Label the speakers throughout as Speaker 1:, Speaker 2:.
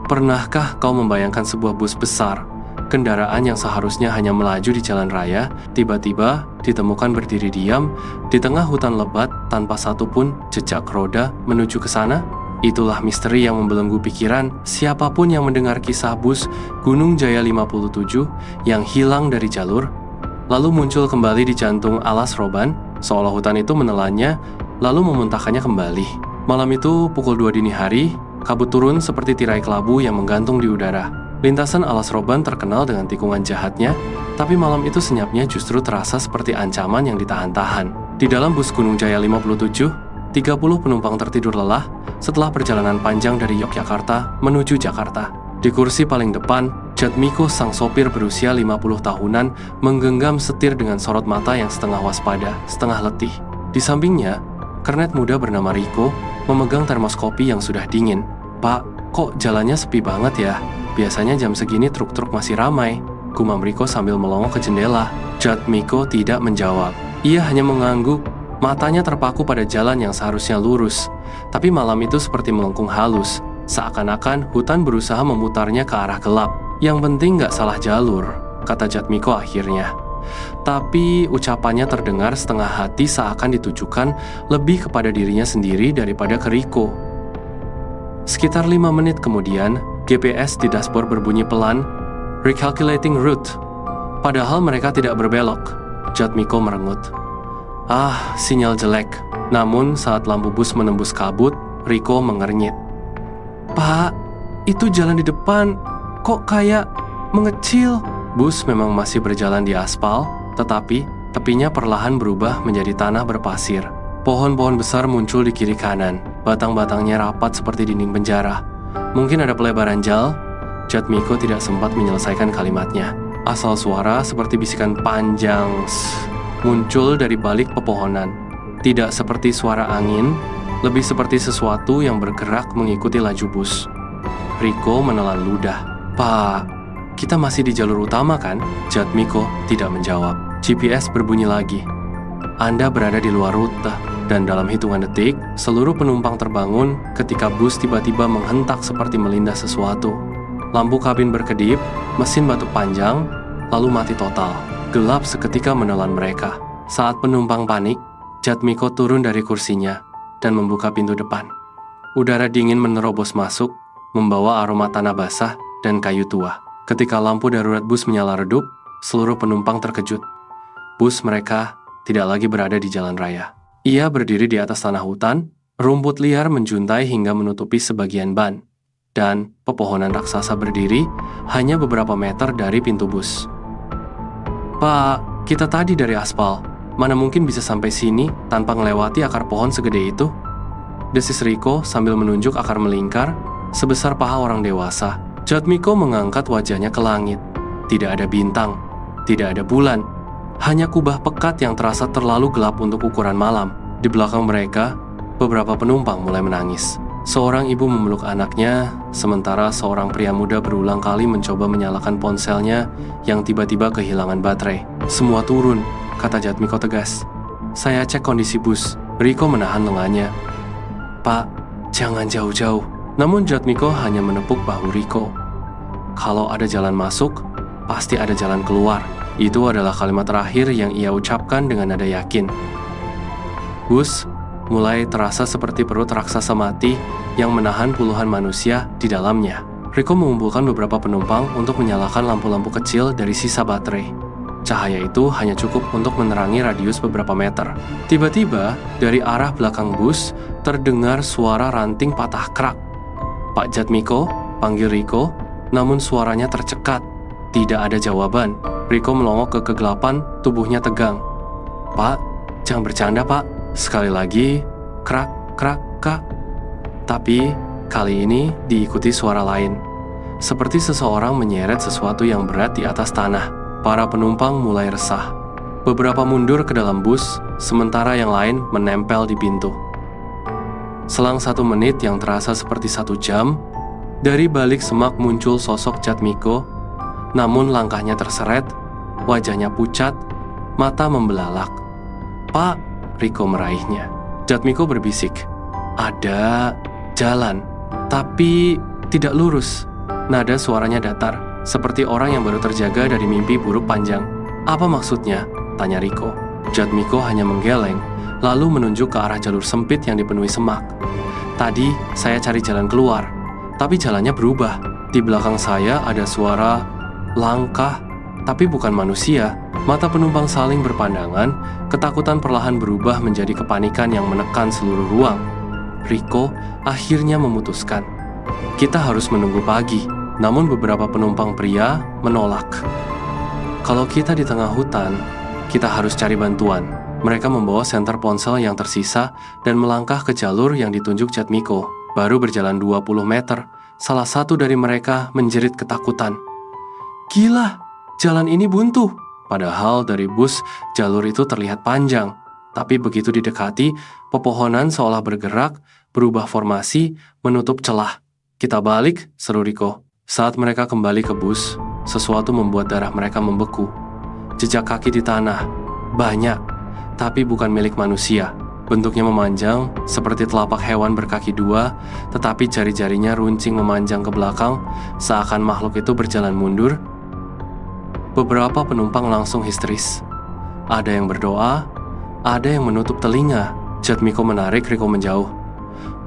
Speaker 1: Pernahkah kau membayangkan sebuah bus besar, kendaraan yang seharusnya hanya melaju di jalan raya, tiba-tiba ditemukan berdiri diam di tengah hutan lebat tanpa satupun jejak roda menuju ke sana? Itulah misteri yang membelenggu pikiran siapapun yang mendengar kisah bus Gunung Jaya 57 yang hilang dari jalur, lalu muncul kembali di jantung alas roban, seolah hutan itu menelannya, lalu memuntahkannya kembali. Malam itu, pukul 2 dini hari, kabut turun seperti tirai kelabu yang menggantung di udara. Lintasan alas roban terkenal dengan tikungan jahatnya, tapi malam itu senyapnya justru terasa seperti ancaman yang ditahan-tahan. Di dalam bus Gunung Jaya 57, 30 penumpang tertidur lelah setelah perjalanan panjang dari Yogyakarta menuju Jakarta. Di kursi paling depan, Jatmiko sang sopir berusia 50 tahunan menggenggam setir dengan sorot mata yang setengah waspada, setengah letih. Di sampingnya, kernet muda bernama Riko memegang termos kopi yang sudah dingin. "Pak, kok jalannya sepi banget ya? Biasanya jam segini truk-truk masih ramai," gumam Riko sambil melongo ke jendela. Jatmiko tidak menjawab. Ia hanya mengangguk, matanya terpaku pada jalan yang seharusnya lurus. Tapi malam itu seperti melengkung halus, seakan-akan hutan berusaha memutarnya ke arah gelap. "Yang penting nggak salah jalur," kata Jatmiko akhirnya. Tapi ucapannya terdengar setengah hati seakan ditujukan lebih kepada dirinya sendiri daripada ke Riko. Sekitar 5 menit kemudian, GPS di dashboard berbunyi pelan, "Recalculating route." Padahal mereka tidak berbelok. Jatmiko merengut. Sinyal jelek. Namun saat lampu bus menembus kabut, Riko mengernyit. "Pak, itu jalan di depan kok kayak mengecil." Bus memang masih berjalan di aspal, tetapi tepinya perlahan berubah menjadi tanah berpasir. Pohon-pohon besar muncul di kiri kanan, batang-batangnya rapat seperti dinding penjara. "Mungkin ada pelebaran jal?" Jatmiko tidak sempat menyelesaikan kalimatnya. Asal suara seperti bisikan panjang muncul dari balik pepohonan. Tidak seperti suara angin, lebih seperti sesuatu yang bergerak mengikuti laju bus. Riko menelan ludah. "Pak, kita masih di jalur utama kan?" Jatmiko tidak menjawab. GPS berbunyi lagi. "Anda berada di luar rute." Dan dalam hitungan detik, seluruh penumpang terbangun ketika bus tiba-tiba menghentak seperti melindas sesuatu. Lampu kabin berkedip, mesin batuk panjang, lalu mati total. Gelap seketika menelan mereka. Saat penumpang panik, Jatmiko turun dari kursinya dan membuka pintu depan. Udara dingin menerobos masuk, membawa aroma tanah basah dan kayu tua. Ketika lampu darurat bus menyala redup, seluruh penumpang terkejut. Bus mereka tidak lagi berada di jalan raya. Ia berdiri di atas tanah hutan, rumput liar menjuntai hingga menutupi sebagian ban, dan pepohonan raksasa berdiri hanya beberapa meter dari pintu bus. "Pak, kita tadi dari aspal. Mana mungkin bisa sampai sini tanpa melewati akar pohon segede itu?" desis Riko sambil menunjuk akar melingkar sebesar paha orang dewasa. Jatmiko mengangkat wajahnya ke langit. Tidak ada bintang, tidak ada bulan, hanya kubah pekat yang terasa terlalu gelap untuk ukuran malam. Di belakang mereka, beberapa penumpang mulai menangis. Seorang ibu memeluk anaknya, sementara seorang pria muda berulang kali mencoba menyalakan ponselnya yang tiba-tiba kehilangan baterai. "Semua turun," kata Jatmiko tegas. "Saya cek kondisi bus." Riko menahan lengannya. "Pak, jangan jauh-jauh." Namun Jatmiko hanya menepuk bahu Riko. "Kalau ada jalan masuk, pasti ada jalan keluar." Itu adalah kalimat terakhir yang ia ucapkan dengan nada yakin. Bus mulai terasa seperti perut raksasa mati yang menahan puluhan manusia di dalamnya. Riko mengumpulkan beberapa penumpang untuk menyalakan lampu-lampu kecil dari sisa baterai. Cahaya itu hanya cukup untuk menerangi radius beberapa meter. Tiba-tiba, dari arah belakang bus, terdengar suara ranting patah krak. "Pak Jatmiko," panggil Riko, namun suaranya tercekat. Tidak ada jawaban. Riko melongo ke kegelapan, tubuhnya tegang. "Pak, jangan bercanda, Pak." Sekali lagi, krak, krak, krak. Tapi, kali ini diikuti suara lain. Seperti seseorang menyeret sesuatu yang berat di atas tanah. Para penumpang mulai resah. Beberapa mundur ke dalam bus, sementara yang lain menempel di pintu. Selang 1 menit yang terasa seperti 1 jam, dari balik semak muncul sosok Jatmiko, namun langkahnya terseret, wajahnya pucat, mata membelalak. "Pak," Riko meraihnya. Jatmiko berbisik, "Ada jalan, tapi tidak lurus." Nada suaranya datar, seperti orang yang baru terjaga dari mimpi buruk panjang. "Apa maksudnya?" tanya Riko. Jatmiko hanya menggeleng, lalu menunjuk ke arah jalur sempit yang dipenuhi semak. "Tadi saya cari jalan keluar, tapi jalannya berubah. Di belakang saya ada suara langkah, tapi bukan manusia." Mata penumpang saling berpandangan, ketakutan perlahan berubah menjadi kepanikan yang menekan seluruh ruang. Riko akhirnya memutuskan, "Kita harus menunggu pagi." Namun beberapa penumpang pria menolak. "Kalau kita di tengah hutan, kita harus cari bantuan." Mereka membawa senter ponsel yang tersisa dan melangkah ke jalur yang ditunjuk Jatmiko. Baru berjalan 20 meter, salah satu dari mereka menjerit ketakutan. "Gila, jalan ini buntu." Padahal dari bus, jalur itu terlihat panjang. Tapi begitu didekati, pepohonan seolah bergerak, berubah formasi, menutup celah. "Kita balik," seru Riko. Saat mereka kembali ke bus, sesuatu membuat darah mereka membeku. Jejak kaki di tanah, banyak, tapi bukan milik manusia. Bentuknya memanjang, seperti telapak hewan berkaki dua, tetapi jari-jarinya runcing memanjang ke belakang, seakan makhluk itu berjalan mundur. Beberapa penumpang langsung histeris. Ada yang berdoa, ada yang menutup telinga. Jatmiko menarik Riko menjauh.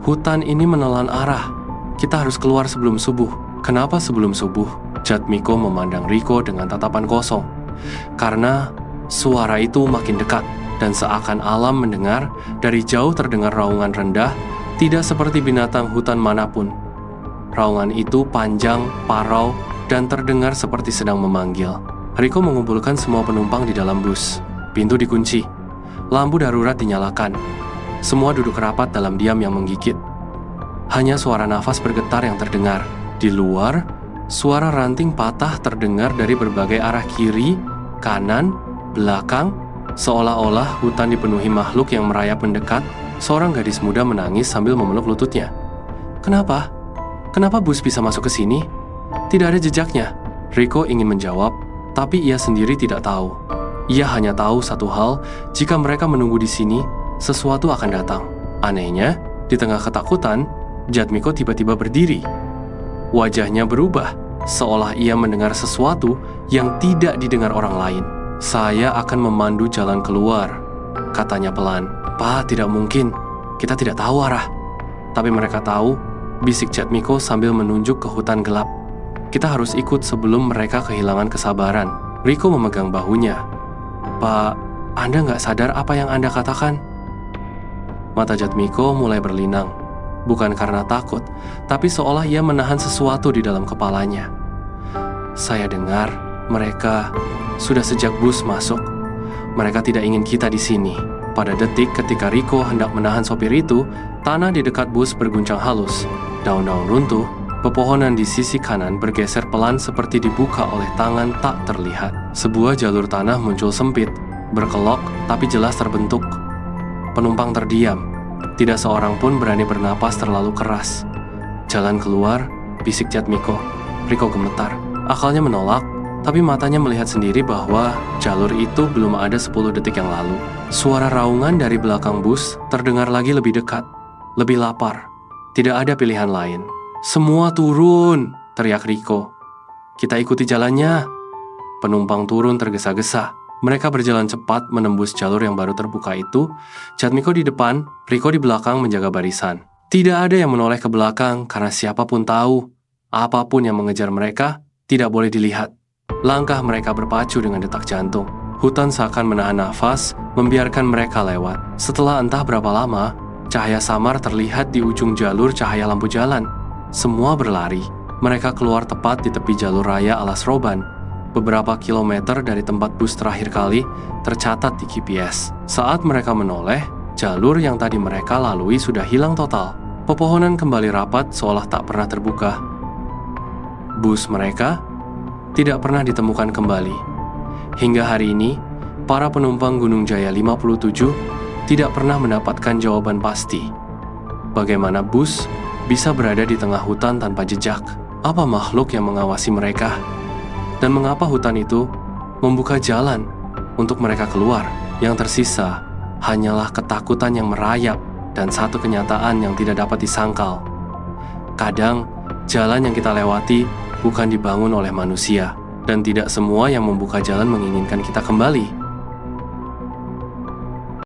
Speaker 1: "Hutan ini menelan arah. Kita harus keluar sebelum subuh." "Kenapa sebelum subuh?" Jatmiko memandang Riko dengan tatapan kosong. "Karena suara itu makin dekat, dan seakan alam mendengar, dari jauh terdengar raungan rendah, tidak seperti binatang hutan manapun. Raungan itu panjang, parau, dan terdengar seperti sedang memanggil." Riko mengumpulkan semua penumpang di dalam bus. Pintu dikunci. Lampu darurat dinyalakan. Semua duduk rapat dalam diam yang menggigit. Hanya suara nafas bergetar yang terdengar. Di luar, suara ranting patah terdengar dari berbagai arah, kiri, kanan, belakang. Seolah-olah hutan dipenuhi makhluk yang merayap mendekat. Seorang gadis muda menangis sambil memeluk lututnya. "Kenapa? Kenapa bus bisa masuk ke sini? Tidak ada jejaknya." Riko ingin menjawab, tapi ia sendiri tidak tahu. Ia hanya tahu satu hal, jika mereka menunggu di sini, sesuatu akan datang. Anehnya, di tengah ketakutan, Jatmiko tiba-tiba berdiri. Wajahnya berubah, seolah ia mendengar sesuatu yang tidak didengar orang lain. "Saya akan memandu jalan keluar," katanya pelan. "Pak, tidak mungkin. Kita tidak tahu arah." "Tapi mereka tahu," bisik Jatmiko sambil menunjuk ke hutan gelap. "Kita harus ikut sebelum mereka kehilangan kesabaran." Riko memegang bahunya. "Pak, Anda nggak sadar apa yang Anda katakan?" Mata Jatmiko mulai berlinang. Bukan karena takut, tapi seolah ia menahan sesuatu di dalam kepalanya. "Saya dengar mereka sudah sejak bus masuk. Mereka tidak ingin kita di sini." Pada detik ketika Riko hendak menahan sopir itu, tanah di dekat bus berguncang halus. Daun-daun runtuh. Pepohonan di sisi kanan bergeser pelan seperti dibuka oleh tangan tak terlihat. Sebuah jalur tanah muncul sempit, berkelok tapi jelas terbentuk. Penumpang terdiam. Tidak seorang pun berani bernapas terlalu keras. "Jalan keluar," bisik Jatmiko. Riko gemetar. Akalnya menolak, tapi matanya melihat sendiri bahwa jalur itu belum ada 10 detik yang lalu. Suara raungan dari belakang bus terdengar lagi lebih dekat, lebih lapar. Tidak ada pilihan lain. "Semua turun!" teriak Riko. "Kita ikuti jalannya." Penumpang turun tergesa-gesa. Mereka berjalan cepat menembus jalur yang baru terbuka itu. Jatmiko di depan, Riko di belakang menjaga barisan. Tidak ada yang menoleh ke belakang karena siapapun tahu, apapun yang mengejar mereka tidak boleh dilihat. Langkah mereka berpacu dengan detak jantung. Hutan seakan menahan nafas, membiarkan mereka lewat. Setelah entah berapa lama, cahaya samar terlihat di ujung jalur cahaya lampu jalan. Semua berlari. Mereka keluar tepat di tepi jalur raya alas roban. Beberapa kilometer dari tempat bus terakhir kali tercatat di GPS. Saat mereka menoleh, jalur yang tadi mereka lalui sudah hilang total. Pepohonan kembali rapat seolah tak pernah terbuka. Bus mereka tidak pernah ditemukan kembali. Hingga hari ini, para penumpang Gunung Jaya 57 tidak pernah mendapatkan jawaban pasti. Bagaimana bus bisa berada di tengah hutan tanpa jejak? Apa makhluk yang mengawasi mereka? Dan mengapa hutan itu membuka jalan untuk mereka keluar? Yang tersisa hanyalah ketakutan yang merayap dan satu kenyataan yang tidak dapat disangkal. Kadang, jalan yang kita lewati bukan dibangun oleh manusia. Dan tidak semua yang membuka jalan menginginkan kita kembali.